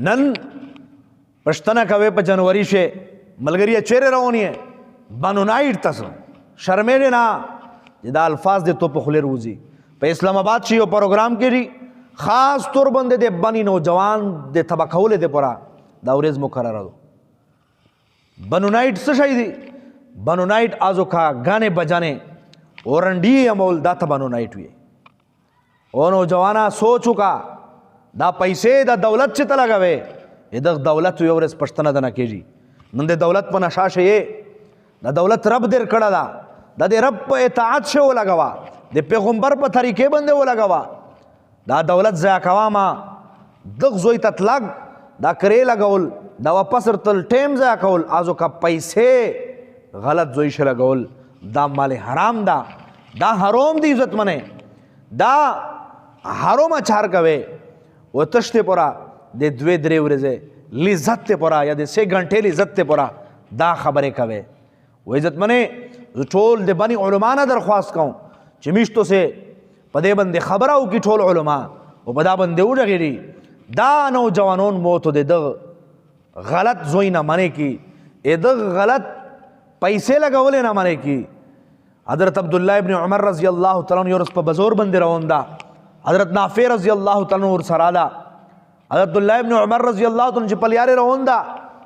نن پښتنه کوي په جنوري شه ملګری چیرې رواني بانو نایټ تاسو شرمېږي نه دا الفاظ دې تو په خلیر وځي په اسلام آباد شي یو پروګرام کې خاص طور باندې د بني نوجوان د تبکول دې پورا دا ورځ مقرره ده بانو نایټ څه شي دي بانو نایټ آزو کا غانے بجانے اورنډي امول دا ته بانو نایټ وي او نوجوانا سوچو کا دا پیسې د دولت چې ته لګوي د دولت یو ورځ پښتنه ده نه کېږي نن د دولت په نشا شې د دولت رب در کړه ده د رب په اطاعت شه ولګوا د پیغمبر په طریقې باندې ولګوا دا دولت ضایع کوه ما دغ زوی ته تلګ دا کرې لګول دا واپس ورتل ټیم ضایع کول آزو کا پیسې غلط زوی شه لګول دا مال حرام دا حرام دی عزت منه دا حرام اچار کوي و تشته پورا د دوه درې ورځې لذت ته پورا یا د 3 غنټې لذت ته پورا دا خبره کوي و عزت منه ټول د بني علما نه درخواست کوم چې میشتو سه پدې باندې خبره او کی ټول علما او پدا باندې وړغېری دا نوجوانون موت د غلط زوی نه منه کی د غلط پیسې لګولې نه منه کی حضرت عبداللہ ابن عمر رضی اللہ تعالیٰ عنہ یورس پا بزور بندی روان دا حضرت نافع رضی اللہ تعالیٰ عنہ سرالا حضرت عبداللہ ابن عمر رضی اللہ تعالیٰ عنہ چی پلیارے روان دا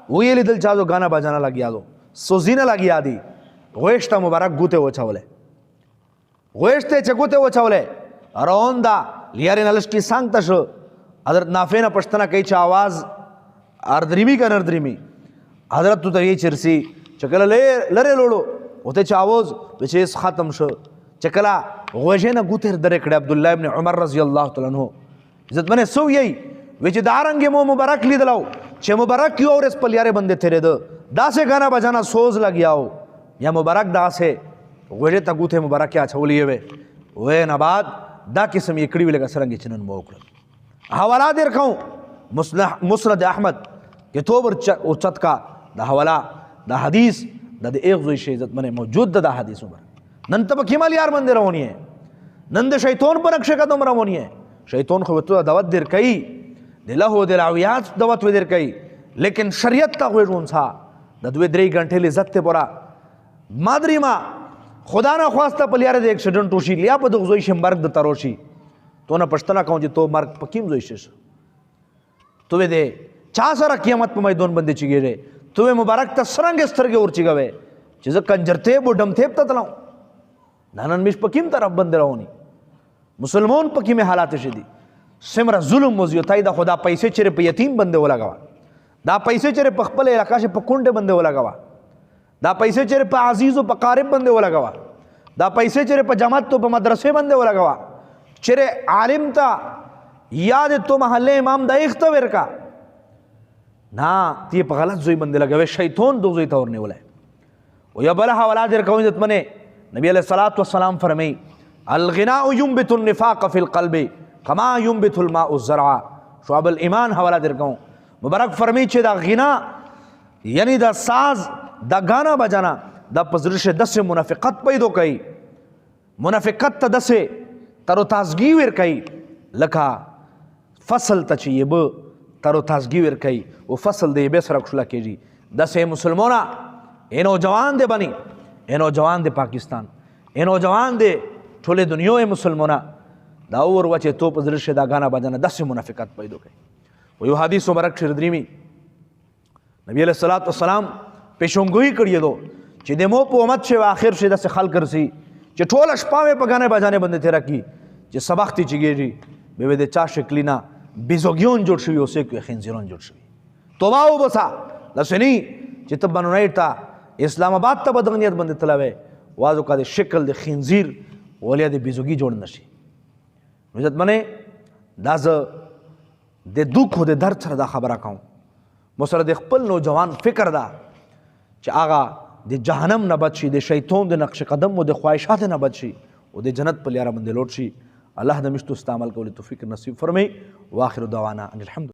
ویلی دل چاہدو گانا بجانا لگیا دو سوزینا لگیا دی غوشتا مبارک گوتے وچھولے غوشتے چا گوتے وچھولے روان دا لیارے نلشکی سانگتا شو حضرت نافع نا پشتنا کئی چا آواز اردریمی کا نردریمی حضرت تو تغیی چرسی چکل لرے لوڑو وته چې آواز بچیس ختم شو چې کله غوږې نه ګوتې درې کړې عبدالله ابن عمر رضی الله تعالی عنہ عزت منه سو یی وچ دارنګ مو مبارک لیدلو چې مبارک یو ورځ په لیارې باندې تیرې ده داسې غانا بجانا سوز لګیاو یا مبارک داسې غوږې ته ګوتې مبارک اچولې وې نه بعد دا قسم یې کړی ولګه سرنګ چنن مو وکړه حواله در کوم مسند احمد کتاب اوچت کا دا حواله دا حدیث دا ایک زوی شی عزت منه موجود دا حدیث عمر نن تب کیمال یار بندے روانی ہے نن د شیطان پر نقشے قدم روانی ہے شیطان خو تو دعوت در کئی دلہو دلاویات دعوت در کئی لیکن شریعت تا غوړون سا د دوی درې غنټې لذت ته پورا مادری ما خدا نه خواسته پلیاره د اکسیډنټ وشي لیا په د زوی شمبرګ د تروشي تو نه پښتنه کوم چې تو مرګ پکیم زوی شش تو دې چا سره قیامت په میدان باندې چیږي تو مبارک ته سرنګ سترګې ورچګوي چې زه کنجرته بډم ته پته تلم ننن مش پکیم طرف بند راونی مسلمان پکیم حالات شدي سمره ظلم مزیتای دا خدا پیسې چیرې په یتیم بنده ولګوا دا پیسې چیرې په خپل علاقې په کونډه بنده ولګوا دا پیسې چیرې په عزیز او په قارب بنده ولګوا دا پیسې چیرې په جماعت او په مدرسې بنده ولګوا چیرې عالم تا یاد تو محله امام دا اختور کا نا تی په غلط زوی باندې لګوي شیطان دو زوی ته ورنیولای او یا بل حواله در کوم عزت منه نبی علیہ الصلوۃ والسلام فرمای الغناء ينبت النفاق في القلب كما ينبت الماء الزرع شعب الايمان حواله در کوم مبارک فرمای چې دا غنا یعنی دا ساز دا غانا بجانا دا پزرش دس منافقت پیدا کوي منافقت ته دس تر تازگی ور کوي لکه فصل ته چې به تر تازگی ور کوي او فصل دی به سره خلا کیږي د سه مسلمانا اے نوجوان دے بنی اے نوجوان دے پاکستان اے نوجوان دے ټوله دنیا مسلمانا دا اور وچه تو په درشه دا غانا بجانا د سه منافقت پیدا کوي او یو حدیث مبارک شردریمی نبی علیہ الصلوۃ والسلام پیشنګوئی کړی دو چې د مو په امت شه اخر شه د خلق کرسی چې ټوله شپه په غانا بجانه باندې تیر کی چې سبختی چیږي به د چا شکلینا بیزوګیون جوړ شوی اوسه کې خنزیرون جوړ شوی توبه وبسا لسنی چې ته بنو نه تا اسلام آباد ته بدغنیت باندې تلاوي وازو کا د شکل د خنزیر ولیا د بیزوګی جوړ نشي عزت منه داز د دوکو د درد سره دا خبره کوم مسره د خپل نوجوان فکر دا چې آغا د جهنم نه بچي د شیطان د نقش قدم او د خواهشات نه بچي او د جنت په لاره باندې لوټ شي الله د مشتو استعمال کولو توفیق نصیب فرمای واخر دعوانا ان الحمد